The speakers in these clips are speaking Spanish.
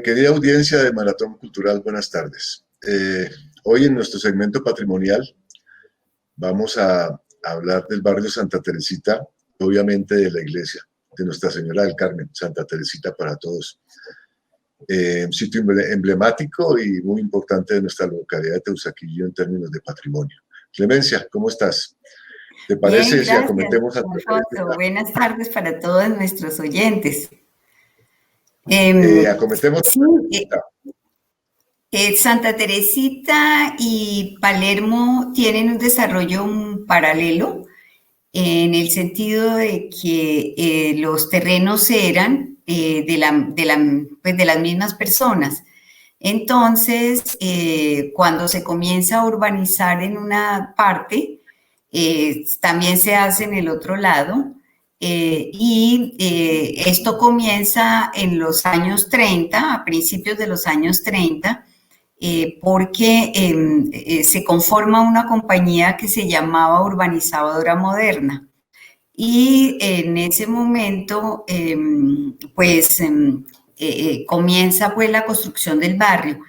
Querida audiencia de Maratón Cultural, buenas tardes. Hoy en nuestro segmento patrimonial vamos a hablar del barrio Santa Teresita, obviamente de la iglesia de Nuestra Señora del Carmen, Santa Teresita para todos. Un sitio emblemático y muy importante de nuestra localidad de Teusaquillo en términos de patrimonio. Clemencia, ¿cómo estás? ¿Te parece Bien, si gracias, acometemos a Alfonso. Buenas tardes para todos nuestros oyentes. acometemos? Sí, Santa Teresita y Palermo tienen un desarrollo paralelo en el sentido de que los terrenos eran de las mismas personas. Entonces, cuando se comienza a urbanizar en una parte, también se hace en el otro lado. Esto comienza en los años 30, a principios de los años 30, porque se conforma una compañía que se llamaba Urbanizadora Moderna. Y en ese momento, comienza pues la construcción del barrio.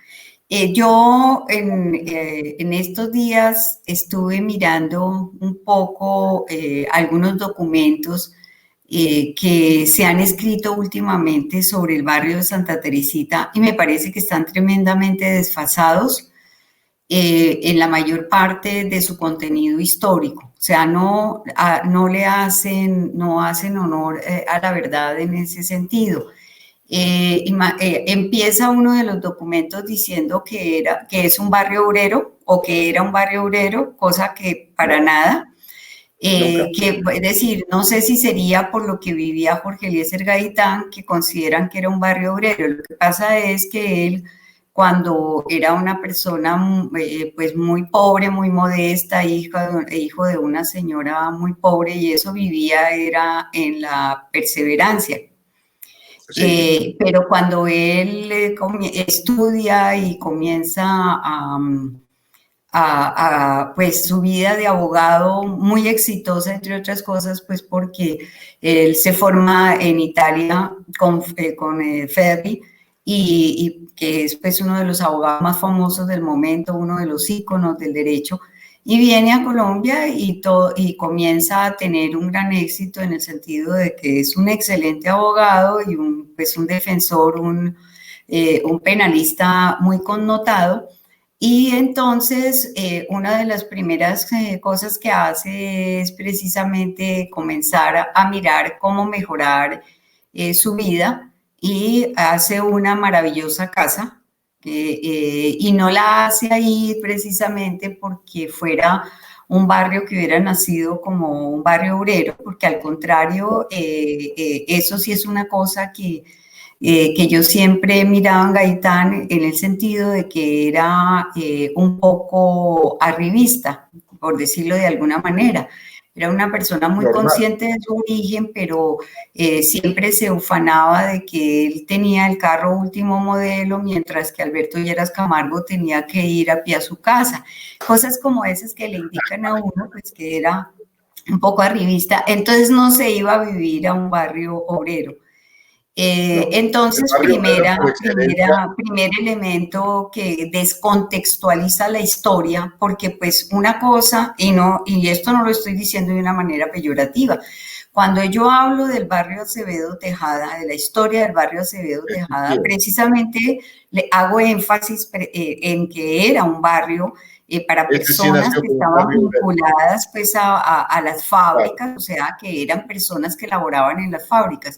Yo en estos días estuve mirando un poco algunos documentos que se han escrito últimamente sobre el barrio de Santa Teresita y me parece que están tremendamente desfasados en la mayor parte de su contenido histórico. O sea, no hacen honor a la verdad en ese sentido. Empieza uno de los documentos diciendo que es un barrio obrero o que era un barrio obrero, cosa que para nada. Es decir, no sé si sería por lo que vivía Jorge Eliezer Gaitán, que consideran que era un barrio obrero. Lo que pasa es que él, cuando era una persona pues muy pobre, muy modesta, hijo de una señora muy pobre, y eso vivía era en la Perseverancia. Sí. Pero cuando él estudia y comienza pues su vida de abogado muy exitosa, entre otras cosas, pues porque él se forma en Italia con Ferri y que es pues uno de los abogados más famosos del momento, uno de los íconos del derecho, y viene a Colombia y comienza a tener un gran éxito en el sentido de que es un excelente abogado y un defensor, un penalista muy connotado. Y entonces una de las primeras cosas que hace es precisamente comenzar a mirar cómo mejorar su vida y hace una maravillosa casa. Y no la hace ahí precisamente porque fuera un barrio que hubiera nacido como un barrio obrero, porque al contrario, eso sí es una cosa que yo siempre he mirado en Gaitán en el sentido de que era un poco arribista, por decirlo de alguna manera. Era una persona muy consciente de su origen, pero siempre se ufanaba de que él tenía el carro último modelo, mientras que Alberto Lleras Camargo tenía que ir a pie a su casa. Cosas como esas que le indican a uno pues, que era un poco arribista. Entonces no se iba a vivir a un barrio obrero. Entonces, primer elemento que descontextualiza la historia, porque pues una cosa, y esto no lo estoy diciendo de una manera peyorativa, cuando yo hablo del barrio Acevedo Tejada, de la historia del barrio Acevedo Tejada, precisamente le hago énfasis en que era un barrio para personas que estaban vinculadas pues a las fábricas, o sea, que eran personas que laboraban en las fábricas.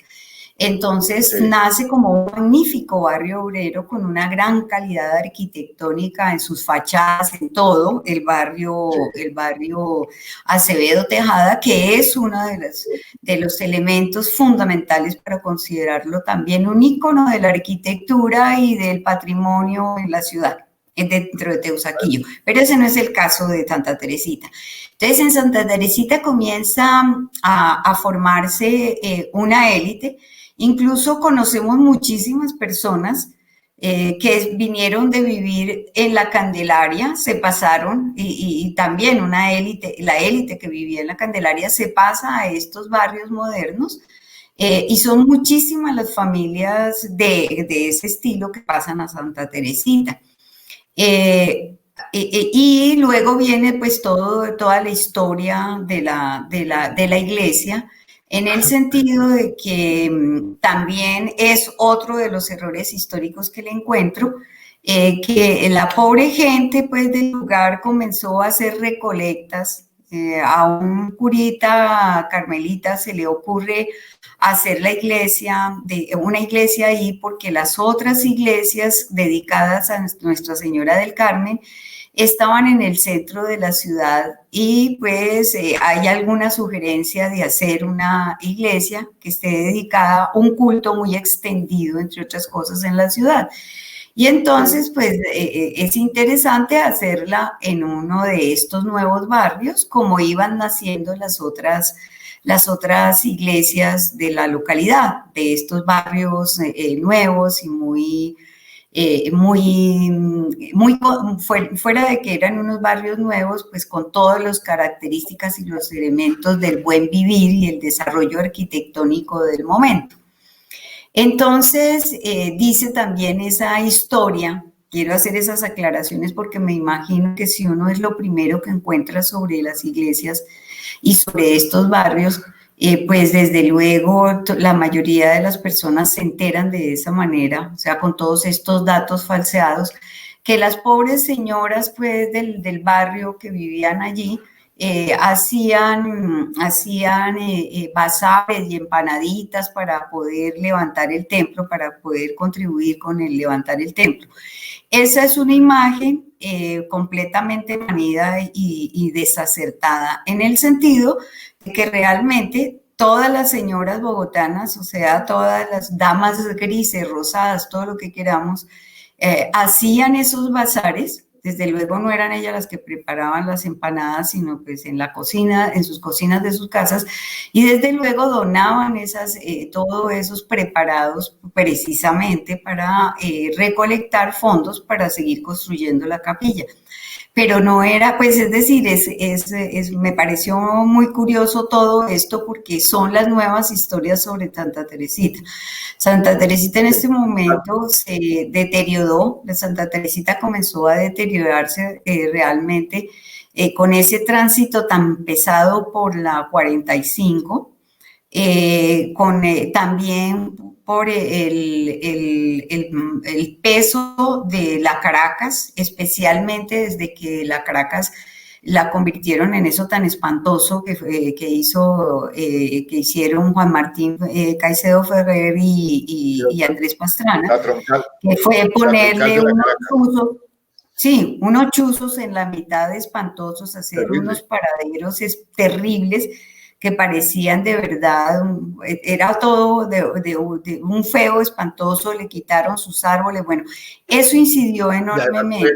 Entonces nace como un magnífico barrio obrero con una gran calidad arquitectónica en sus fachadas, en todo, el barrio Acevedo Tejada, que es uno de los elementos fundamentales para considerarlo también un ícono de la arquitectura y del patrimonio en la ciudad, dentro de Teusaquillo. Pero ese no es el caso de Santa Teresita. Entonces, en Santa Teresita comienza a formarse una élite. Incluso conocemos muchísimas personas que vinieron de vivir en la Candelaria, se pasaron y también una élite, la élite que vivía en la Candelaria se pasa a estos barrios modernos Y son muchísimas las familias de ese estilo que pasan a Santa Teresita. Y luego viene pues toda la historia de la iglesia, en el sentido de que también es otro de los errores históricos que le encuentro, que la pobre gente pues del lugar comenzó a hacer recolectas. A un curita carmelita se le ocurre hacer una iglesia ahí, porque las otras iglesias dedicadas a Nuestra Señora del Carmen estaban en el centro de la ciudad, y pues hay alguna sugerencia de hacer una iglesia que esté dedicada a un culto muy extendido, entre otras cosas, en la ciudad. Y entonces, pues es interesante hacerla en uno de estos nuevos barrios, como iban naciendo las otras iglesias de la localidad, de estos barrios nuevos y muy fuera de que eran unos barrios nuevos, pues con todas las características y los elementos del buen vivir y el desarrollo arquitectónico del momento. Entonces, dice también esa historia, quiero hacer esas aclaraciones porque me imagino que si uno es lo primero que encuentra sobre las iglesias y sobre estos barrios, pues desde luego la mayoría de las personas se enteran de esa manera, o sea, con todos estos datos falseados, que las pobres señoras pues del barrio que vivían allí, hacían bazares y empanaditas para poder levantar el templo, para poder contribuir con el levantar el templo. Esa es una imagen completamente manida y desacertada, en el sentido de que realmente todas las señoras bogotanas, o sea, todas las damas grises, rosadas, todo lo que queramos, hacían esos bazares. Desde luego no eran ellas las que preparaban las empanadas, sino pues en la cocina, en sus cocinas de sus casas, y desde luego donaban todos esos preparados precisamente para recolectar fondos para seguir construyendo la capilla. Pero no era, pues es decir, me pareció muy curioso todo esto, porque son las nuevas historias sobre Santa Teresita. Santa Teresita en este momento se deterioró, la Santa Teresita comenzó a deteriorarse realmente con ese tránsito tan pesado por la 45, también por el peso de la Caracas, especialmente desde que la Caracas la convirtieron en eso tan espantoso que hicieron Juan Martín Caicedo Ferrer y Andrés Pastrana, que fue ponerle unos chuzos en la mitad espantosos, hacer unos paraderos terribles que parecían de verdad, era todo de un feo espantoso, le quitaron sus árboles, bueno, eso incidió enormemente.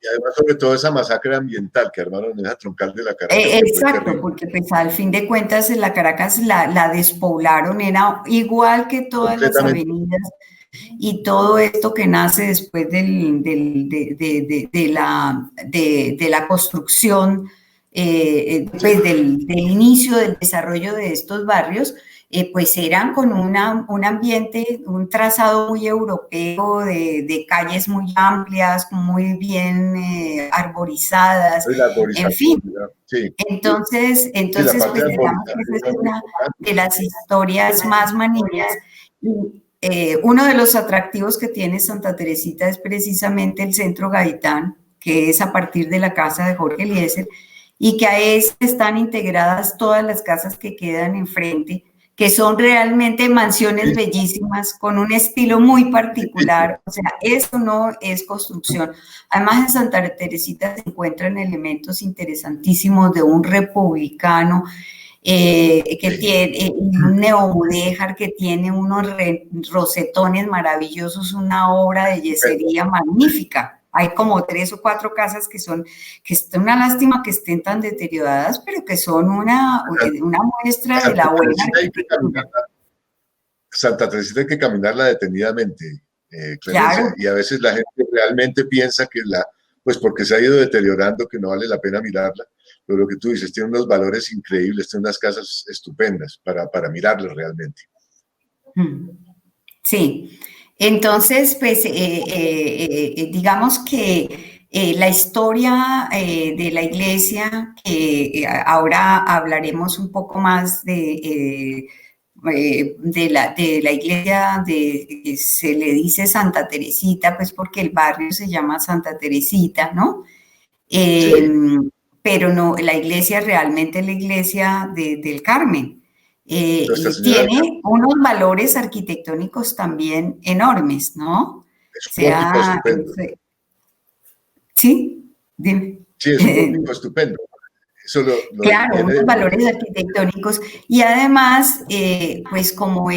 Y además, sobre todo, esa masacre ambiental que armaron en esa troncal de la Caracas. Exacto, porque pues al fin de cuentas en la Caracas la despoblaron, era igual que todas las avenidas y todo esto que nace después de la construcción, pues del inicio del desarrollo de estos barrios, pues eran con un ambiente, un trazado muy europeo, de calles muy amplias, muy bien arborizadas, en fin. Sí. Entonces pues digamos que esa es una de las historias más manidas. Uno de los atractivos que tiene Santa Teresita es precisamente el Centro Gaitán, que es a partir de la casa de Jorge Eliezer, y que a ese están integradas todas las casas que quedan enfrente, que son realmente mansiones bellísimas, con un estilo muy particular. O sea, eso no es construcción. Además, en Santa Teresita se encuentran elementos interesantísimos de un republicano, que tiene un neomudéjar, que tiene unos rosetones maravillosos, una obra de yesería magnífica. Hay como 3 o 4 casas que es una lástima que estén tan deterioradas, pero que son una muestra de la buena arquitectura. Santa Teresita hay que caminarla detenidamente, Clemencia, y a veces la gente realmente piensa que pues porque se ha ido deteriorando, que no vale la pena mirarla, pero lo que tú dices, tiene unos valores increíbles, tiene unas casas estupendas para mirarlas realmente. Sí, entonces, pues, digamos que la historia de la iglesia, que ahora hablaremos un poco más de la iglesia, se le dice Santa Teresita, pues porque el barrio se llama Santa Teresita, ¿no? Sí, Pero no, la iglesia realmente es la iglesia del Carmen. Nuestra Y Señora del Carmen. tiene unos valores arquitectónicos también enormes, ¿no? O Es un pórtico sea, estupendo. sí, dime. Sí, es un pórtico estupendo. Eso Claro, tiene, unos valores arquitectónicos y además, pues como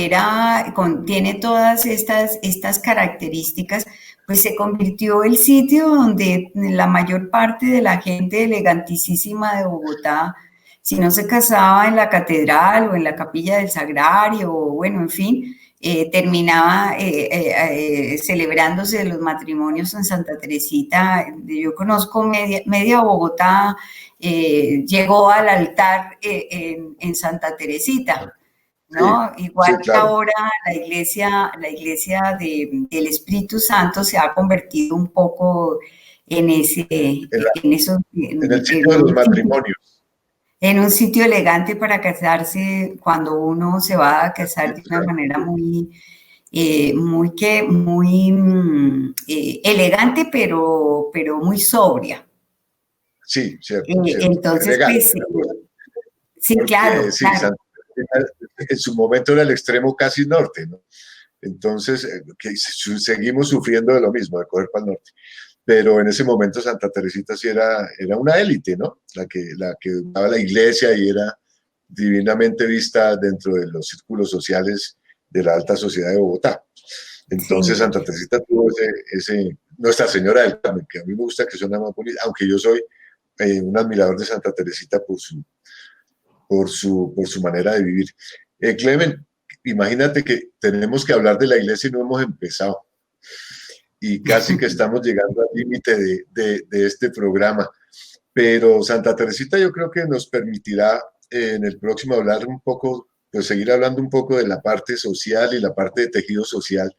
tiene todas estas características, pues se convirtió el sitio donde la mayor parte de la gente elegantísima de Bogotá, si no se casaba en la catedral o en la capilla del Sagrario, o bueno, en fin, terminaba celebrándose los matrimonios en Santa Teresita. Yo conozco media Bogotá llegó al altar en Santa Teresita, sí, ¿no? Igual sí, que claro. ahora la iglesia del Espíritu Santo se ha convertido un poco en En, la- en eso, en el sitio de los matrimonios. en un sitio elegante para casarse cuando uno se va a casar Sí, de una claro. manera muy elegante, pero muy sobria. Sí, cierto, cierto. Entonces, Elegante pues, la cosa. sí, Porque claro, sí, claro. en su momento era el extremo casi norte, ¿no? Entonces, seguimos sufriendo de lo mismo, de coger para el norte. Pero en ese momento Santa Teresita sí era una élite, ¿no? La que daba la iglesia y era divinamente vista dentro de los círculos sociales de la alta sociedad de Bogotá. Entonces Sí, Santa Teresita tuvo Nuestra Señora del Carmen, que a mí me gusta que suena más bonita, aunque yo soy un admirador de Santa Teresita por su manera de vivir. Clemen, imagínate que tenemos que hablar de la iglesia y no hemos empezado. Y casi que estamos llegando al límite de este programa. Pero Santa Teresita yo creo que nos permitirá en el próximo hablar un poco, pues seguir hablando un poco de la parte social y la parte de tejido social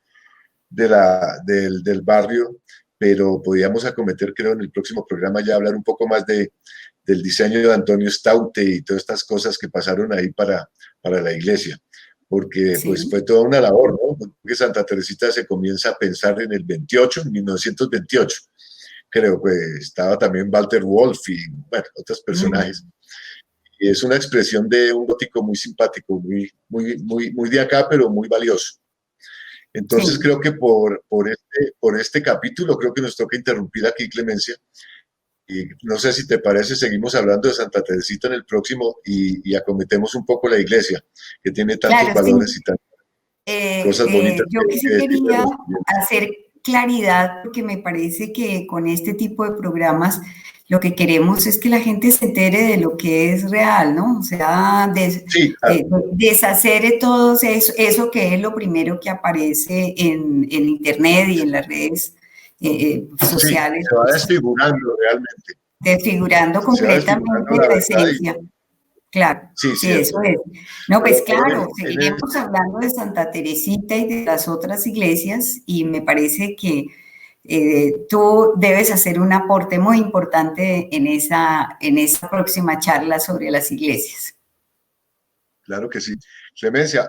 del barrio, pero podríamos acometer, creo, en el próximo programa ya hablar un poco más del diseño de Antonio Staute y todas estas cosas que pasaron ahí para la iglesia, porque pues sí. fue toda una labor, ¿no? Porque Santa Teresita se comienza a pensar en el 28, en 1928, creo que estaba también Walter Wolf y, bueno, otros personajes. Y es una expresión de un gótico muy simpático, muy de acá, pero muy valioso. Entonces Sí, creo que por este capítulo creo que nos toca interrumpir aquí, Clemencia. Y no sé si te parece, seguimos hablando de Santa Teresita en el próximo y acometemos un poco la iglesia, que tiene tantos claro, valores sí. y tantas cosas bonitas Yo que que sí decir de quería los clientes. hacer claridad, porque me parece que con este tipo de programas lo que queremos es que la gente se entere de lo que es real, ¿no? O sea, Sí, claro. deshacer todo eso que es lo primero que aparece en Internet y en las redes Sí, sociales, se va pues, desfigurando realmente. desfigurando Se va desfigurando completamente la la verdad y esencia. Claro, sí, sí, eso cierto. es. No, Pero pues ahora claro, seguiremos hablando de Santa Teresita y de las otras iglesias y me parece que tú debes hacer un aporte muy importante en esa próxima charla sobre las iglesias. claro que sí. Clemencia,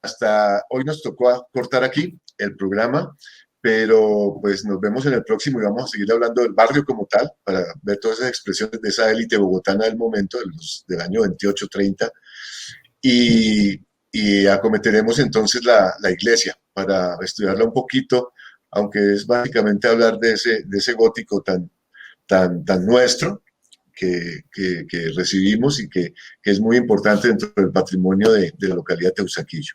hasta hoy nos tocó cortar aquí el programa, pero pues nos vemos en el próximo y vamos a seguir hablando del barrio como tal, para ver todas esas expresiones de esa élite bogotana del momento, del año 28-30, y, y acometeremos entonces la iglesia para estudiarla un poquito, aunque es básicamente hablar de ese gótico tan nuestro, que recibimos y que es muy importante dentro del patrimonio de la localidad de Teusaquillo.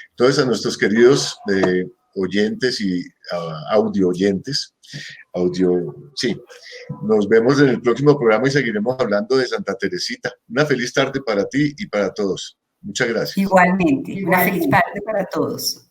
Entonces, a nuestros queridos oyentes y audio oyentes, sí, nos vemos en el próximo programa y seguiremos hablando de Santa Teresita. Una feliz tarde para ti y para todos. Muchas gracias. Igualmente, una feliz tarde para todos.